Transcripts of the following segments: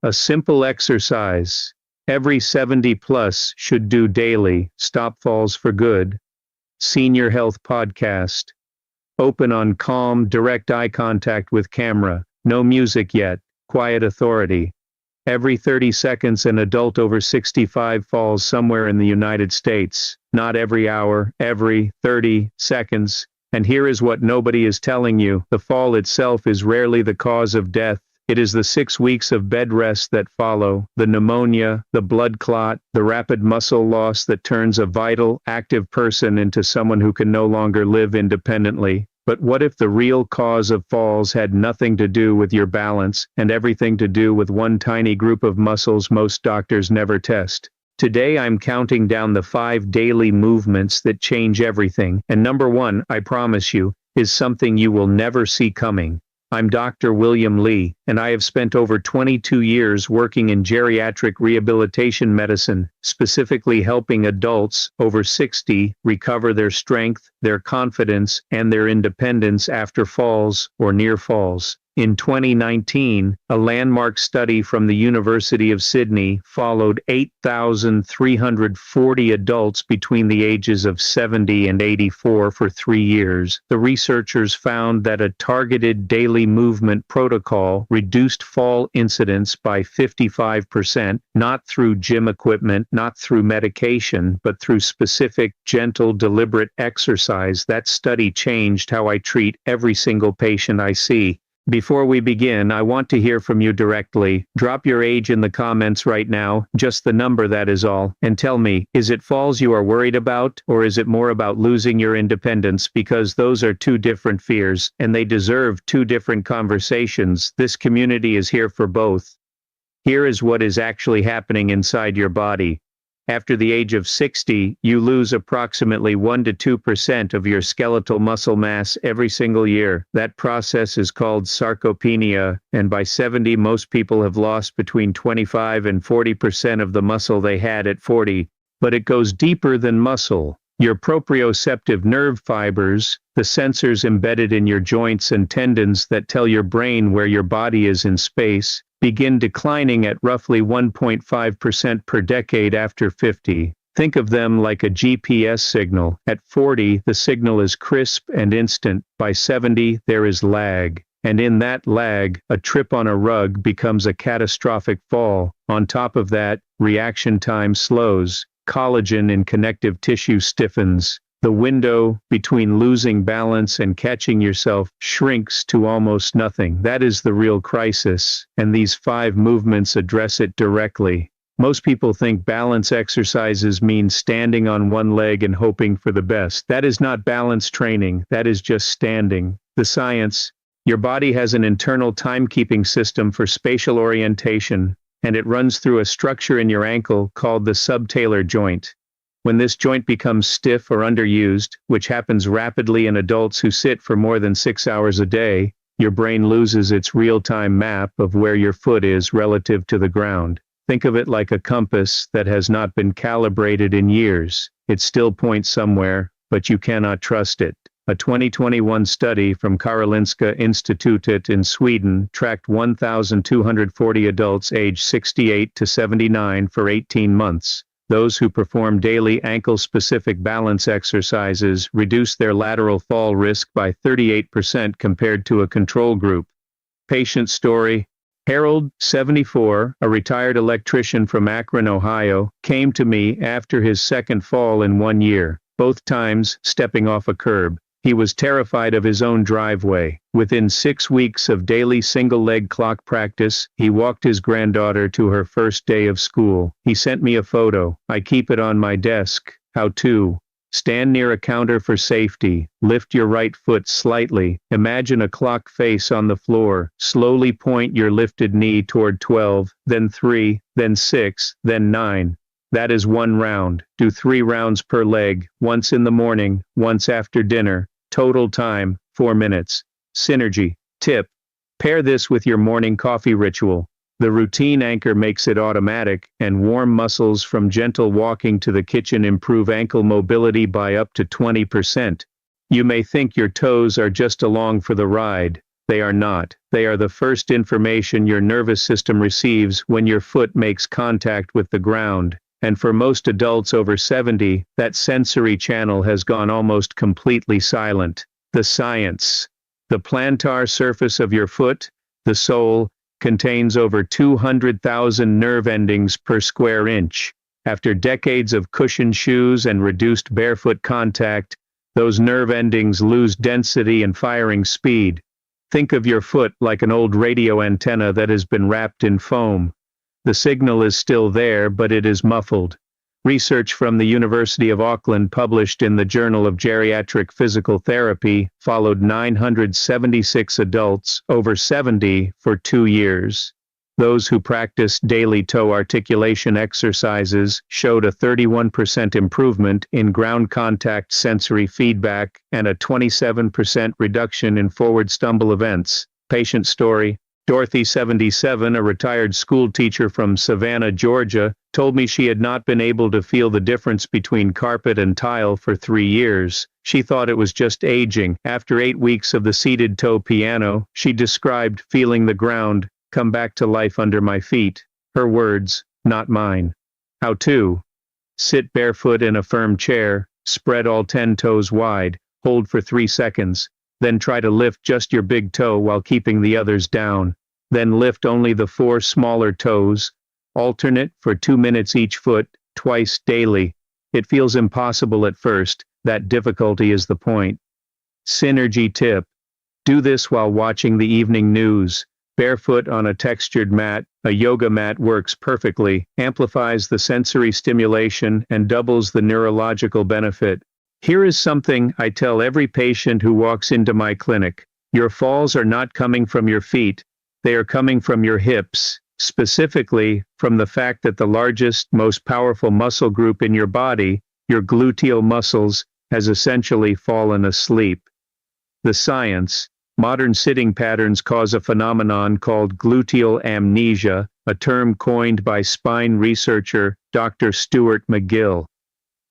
A simple exercise. Every 70 plus should do daily. Stop falls for good. Senior Health Podcast. Open on calm, direct eye contact with camera. No music yet. Quiet authority. Every 30 seconds an adult over 65 falls somewhere in the United States. Not every hour, every 30 seconds. And here is what nobody is telling you. The fall itself is rarely the cause of death. It is the 6 weeks of bed rest that follow, the pneumonia, the blood clot, the rapid muscle loss that turns a vital, active person into someone who can no longer live independently. But what if the real cause of falls had nothing to do with your balance, and everything to do with one tiny group of muscles most doctors never test? Today I'm counting down the 5 daily movements that change everything, and number 1, I promise you, is something you will never see coming. I'm Dr. William Lee, and I have spent over 22 years working in geriatric rehabilitation medicine, specifically helping adults over 60 recover their strength, their confidence, and their independence after falls or near falls. In 2019, a landmark study from the University of Sydney followed 8,340 adults between the ages of 70 and 84 for 3 years. The researchers found that a targeted daily movement protocol reduced fall incidence by 55%, not through gym equipment, not through medication, but through specific, gentle, deliberate exercise. That study changed how I treat every single patient I see. Before we begin, I want to hear from you directly. Drop your age in the comments right now, just the number, that is all, and tell me, is it falls you are worried about, or is it more about losing your independence? Because those are 2 different fears, and they deserve 2 different conversations. This community is here for both. Here is what is actually happening inside your body. After the age of 60, you lose approximately 1 to 2% of your skeletal muscle mass every single year. That process is called sarcopenia, and by 70, most people have lost between 25 and 40% of the muscle they had at 40. But it goes deeper than muscle. Your proprioceptive nerve fibers, the sensors embedded in your joints and tendons that tell your brain where your body is in space, begin declining at roughly 1.5% per decade after 50. Think of them like a GPS signal. At 40, the signal is crisp and instant. By 70, there is lag. And in that lag, a trip on a rug becomes a catastrophic fall. On top of that, reaction time slows. Collagen in connective tissue stiffens. The window between losing balance and catching yourself shrinks to almost nothing. That is the real crisis, and these 5 movements address it directly. Most people think balance exercises mean standing on one leg and hoping for the best. That is not balance training, that is just standing. The science: your body has an internal timekeeping system for spatial orientation, and it runs through a structure in your ankle called the subtalar joint. When this joint becomes stiff or underused, which happens rapidly in adults who sit for more than 6 hours a day, your brain loses its real-time map of where your foot is relative to the ground. Think of it like a compass that has not been calibrated in years. It still points somewhere, but you cannot trust it. A 2021 study from Karolinska Institutet in Sweden tracked 1,240 adults aged 68 to 79 for 18 months. Those who perform daily ankle-specific balance exercises reduce their lateral fall risk by 38% compared to a control group. Patient story: Harold, 74, a retired electrician from Akron, Ohio, came to me after his second fall in 1 year, both times stepping off a curb. He was terrified of his own driveway. Within 6 weeks of daily single-leg clock practice, he walked his granddaughter to her first day of school. He sent me a photo. I keep it on my desk. How to: stand near a counter for safety. Lift your right foot slightly. Imagine a clock face on the floor. Slowly point your lifted knee toward 12, then 3, then 6, then 9. That is 1 round. Do 3 rounds per leg, once in the morning, once after dinner. Total time, 4 minutes. Synergy. Tip: pair this with your morning coffee ritual. The routine anchor makes it automatic, and warm muscles from gentle walking to the kitchen improve ankle mobility by up to 20%. You may think your toes are just along for the ride, They are not. They are the first information your nervous system receives when your foot makes contact with the ground. And for most adults over 70, that sensory channel has gone almost completely silent. The science. The plantar surface of your foot, the sole, contains over 200,000 nerve endings per square inch. After decades of cushioned shoes and reduced barefoot contact, those nerve endings lose density and firing speed. Think of your foot like an old radio antenna that has been wrapped in foam. The signal is still there, but it is muffled. Research from the University of Auckland published in the Journal of Geriatric Physical Therapy followed 976 adults over 70 for 2 years. Those who practiced daily toe articulation exercises showed a 31% improvement in ground contact sensory feedback and a 27% reduction in forward stumble events. Patient story: Dorothy, 77, a retired school teacher from Savannah, Georgia, told me she had not been able to feel the difference between carpet and tile for 3 years. She thought it was just aging. After 8 weeks of the seated toe piano, she described feeling the ground come back to life under my feet. Her words, not mine. How to: sit barefoot in a firm chair, spread all 10 toes wide, hold for 3 seconds, then try to lift just your big toe while keeping the others down. Then lift only the 4 smaller toes. Alternate for 2 minutes each foot, twice daily. It feels impossible at first. That difficulty is the point. Synergy tip: do this while watching the evening news. Barefoot on a textured mat, a yoga mat works perfectly, amplifies the sensory stimulation, and doubles the neurological benefit. Here is something I tell every patient who walks into my clinic. Your falls are not coming from your feet. They are coming from your hips, specifically from the fact that the largest, most powerful muscle group in your body, your gluteal muscles, has essentially fallen asleep. The science. Modern sitting patterns cause a phenomenon called gluteal amnesia, a term coined by spine researcher Dr. Stuart McGill.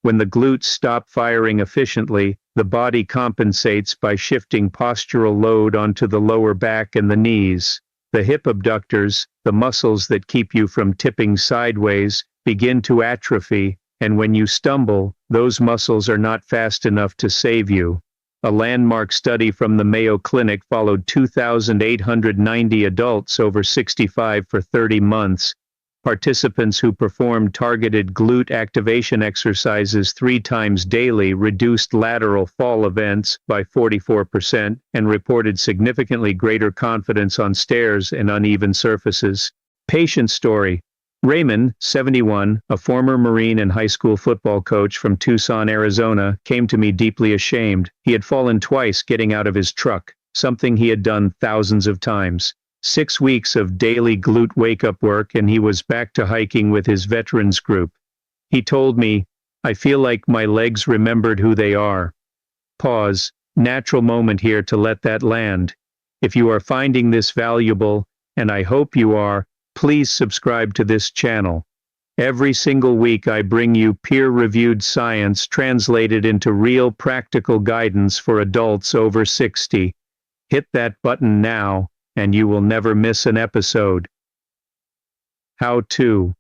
When the glutes stop firing efficiently, the body compensates by shifting postural load onto the lower back and the knees. The hip abductors, the muscles that keep you from tipping sideways, begin to atrophy, and when you stumble, those muscles are not fast enough to save you. A landmark study from the Mayo Clinic followed 2,890 adults over 65 for 30 months. Participants who performed targeted glute activation exercises 3 times daily reduced lateral fall events by 44% and reported significantly greater confidence on stairs and uneven surfaces. Patient story: Raymond, 71, a former Marine and high school football coach from Tucson, Arizona, came to me deeply ashamed. He had fallen twice getting out of his truck, something he had done thousands of times. 6 weeks of daily glute wake-up work and he was back to hiking with his veterans group. He told me, "I feel like my legs remembered who they are." Pause. Natural moment here to let that land. If you are finding this valuable, and I hope you are, please subscribe to this channel. Every single week I bring you peer-reviewed science translated into real practical guidance for adults over 60. Hit that button now, and you will never miss an episode. How to: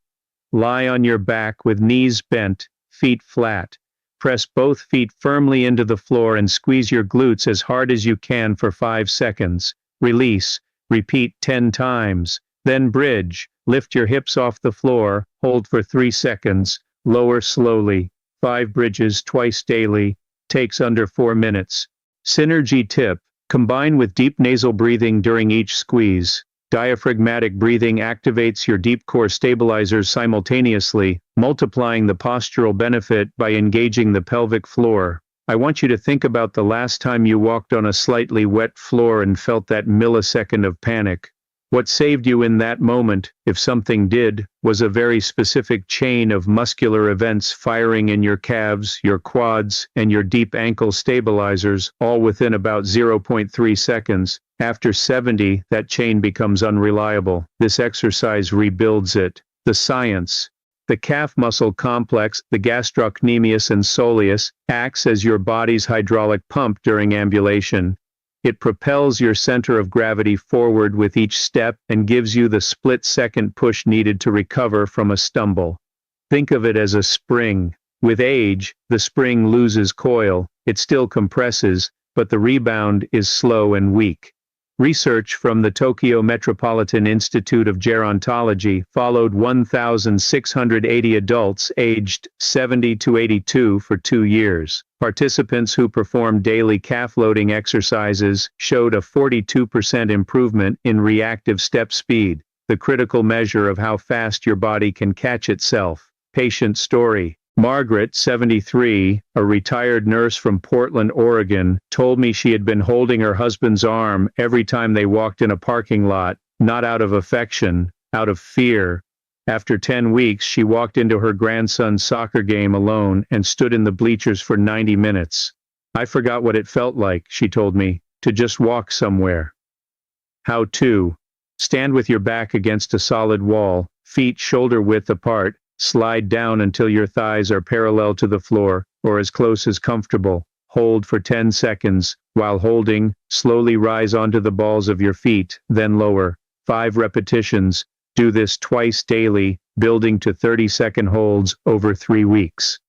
lie on your back with knees bent, feet flat. Press both feet firmly into the floor and squeeze your glutes as hard as you can for 5 seconds. Release. Repeat 10 times. Then bridge. Lift your hips off the floor, hold for 3 seconds, lower slowly. 5 bridges twice daily, takes under 4 minutes. Synergy tip: combine with deep nasal breathing during each squeeze. Diaphragmatic breathing activates your deep core stabilizers simultaneously, multiplying the postural benefit by engaging the pelvic floor. I want you to think about the last time you walked on a slightly wet floor and felt that millisecond of panic. What saved you in that moment, if something did, was a very specific chain of muscular events firing in your calves, your quads, and your deep ankle stabilizers, all within about 0.3 seconds. After 70, that chain becomes unreliable. This exercise rebuilds it. The science. The calf muscle complex, the gastrocnemius and soleus, acts as your body's hydraulic pump during ambulation. It propels your center of gravity forward with each step and gives you the split-second push needed to recover from a stumble. Think of it as a spring. With age, the spring loses coil, it still compresses, but the rebound is slow and weak. Research from the Tokyo Metropolitan Institute of Gerontology followed 1,680 adults aged 70 to 82 for 2 years. Participants who performed daily calf loading exercises showed a 42% improvement in reactive step speed, the critical measure of how fast your body can catch itself. Patient story. Margaret, 73, a retired nurse from Portland, Oregon, told me she had been holding her husband's arm every time they walked in a parking lot, not out of affection, out of fear. After 10 weeks, she walked into her grandson's soccer game alone and stood in the bleachers for 90 minutes. I forgot what it felt like, she told me, to just walk somewhere. How to. Stand with your back against a solid wall, feet shoulder width apart. Slide down until your thighs are parallel to the floor, or as close as comfortable. Hold for 10 seconds. While holding, slowly rise onto the balls of your feet, then lower. 5 repetitions. Do this twice daily, building to 30-second holds over 3 weeks.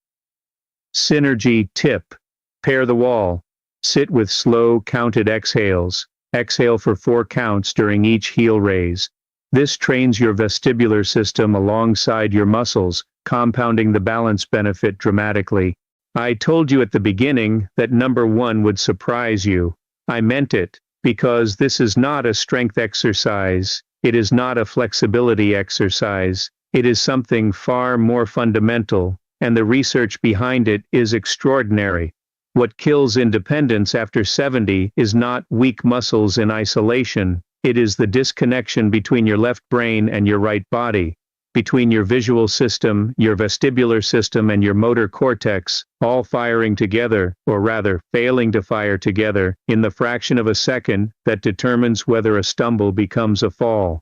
Synergy tip. Pair the wall. Sit with slow, counted exhales. Exhale for 4 counts during each heel raise. This trains your vestibular system alongside your muscles, compounding the balance benefit dramatically. I told you at the beginning that number 1 would surprise you. I meant it, because this is not a strength exercise, it is not a flexibility exercise, it is something far more fundamental, and the research behind it is extraordinary. What kills independence after 70 is not weak muscles in isolation. It is the disconnection between your left brain and your right body, between your visual system, your vestibular system, and your motor cortex, all firing together, or rather, failing to fire together, in the fraction of a second that determines whether a stumble becomes a fall.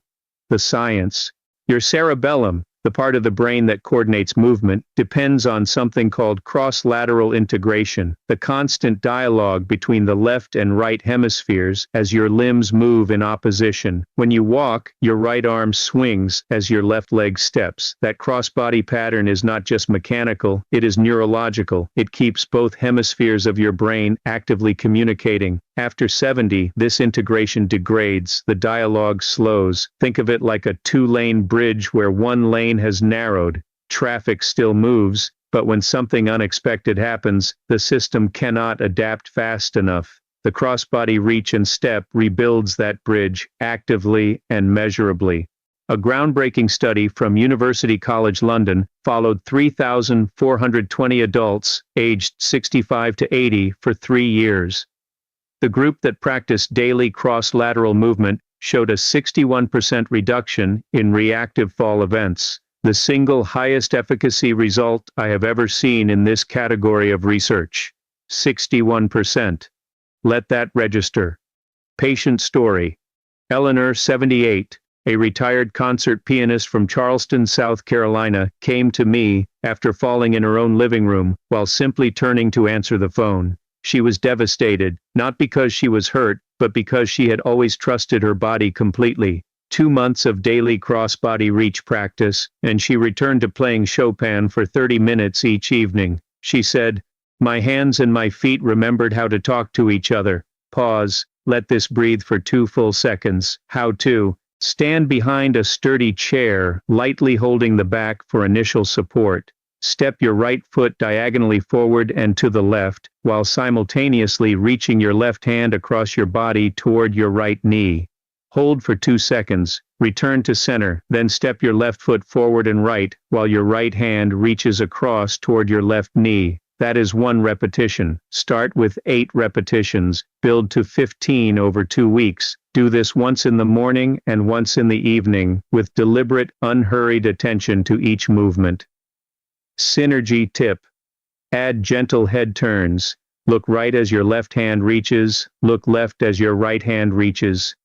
The science. Your cerebellum, the part of the brain that coordinates movement, depends on something called cross-lateral integration, the constant dialogue between the left and right hemispheres as your limbs move in opposition. When you walk, your right arm swings as your left leg steps. That cross-body pattern is not just mechanical, it is neurological. It keeps both hemispheres of your brain actively communicating. After 70, this integration degrades, the dialogue slows. Think of it like a 2-lane bridge where one lane has narrowed. Traffic still moves, but when something unexpected happens, the system cannot adapt fast enough. The crossbody reach and step rebuilds that bridge actively and measurably. A groundbreaking study from University College London followed 3,420 adults aged 65 to 80 for 3 years. The group that practiced daily cross-lateral movement showed a 61% reduction in reactive fall events, the single highest efficacy result I have ever seen in this category of research. 61%. Let that register. Patient story. Eleanor, 78, a retired concert pianist from Charleston, South Carolina, came to me after falling in her own living room while simply turning to answer the phone. She was devastated, not because she was hurt, but because she had always trusted her body completely. 2 months of daily cross-body reach practice, and she returned to playing Chopin for 30 minutes each evening. She said, "My hands and my feet remembered how to talk to each other." Pause, let this breathe for 2 full seconds. How to. Stand behind a sturdy chair, lightly holding the back for initial support. Step your right foot diagonally forward and to the left, while simultaneously reaching your left hand across your body toward your right knee. Hold for 2 seconds, return to center, then step your left foot forward and right, while your right hand reaches across toward your left knee. That is 1 repetition. Start with 8 repetitions, build to 15 over 2 weeks. Do this once in the morning and once in the evening, with deliberate, unhurried attention to each movement. Synergy tip. Add gentle head turns. Look right as your left hand reaches, look left as your right hand reaches.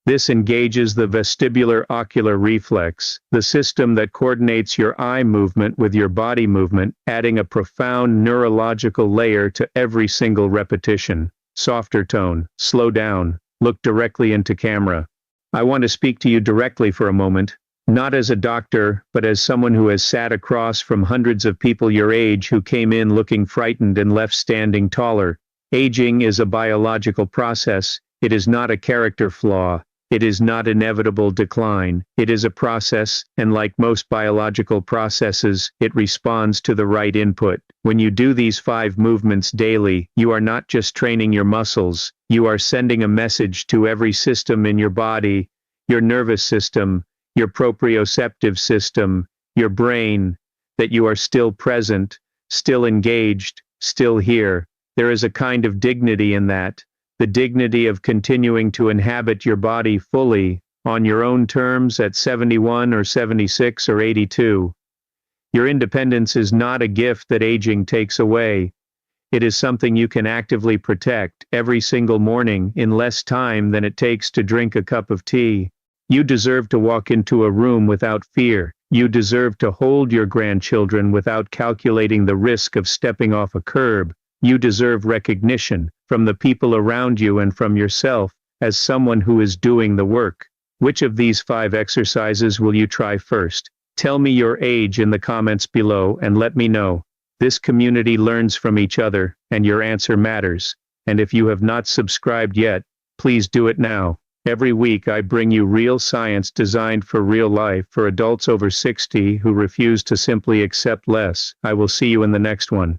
This engages the vestibular ocular reflex, the system that coordinates your eye movement with your body movement, adding a profound neurological layer to every single repetition. softer tone, slow down, look directly into camera. I want to speak to you directly for a moment, not as a doctor, but as someone who has sat across from hundreds of people your age who came in looking frightened and left standing taller. Aging is a biological process. It is not a character flaw. It is not inevitable decline. It is a process, and like most biological processes, it responds to the right input. When you do these 5 movements daily, you are not just training your muscles, you are sending a message to every system in your body, your nervous system, your proprioceptive system, your brain, that you are still present, still engaged, still here. There is a kind of dignity in that. The dignity of continuing to inhabit your body fully, on your own terms at 71 or 76 or 82. Your independence is not a gift that aging takes away. It is something you can actively protect every single morning in less time than it takes to drink a cup of tea. You deserve to walk into a room without fear. You deserve to hold your grandchildren without calculating the risk of stepping off a curb. You deserve recognition from the people around you and from yourself as someone who is doing the work. Which of these 5 exercises will you try first? Tell me your age in the comments below and let me know. This community learns from each other, and your answer matters. And if you have not subscribed yet, please do it now. Every week I bring you real science designed for real life for adults over 60 who refuse to simply accept less. I will see you in the next one.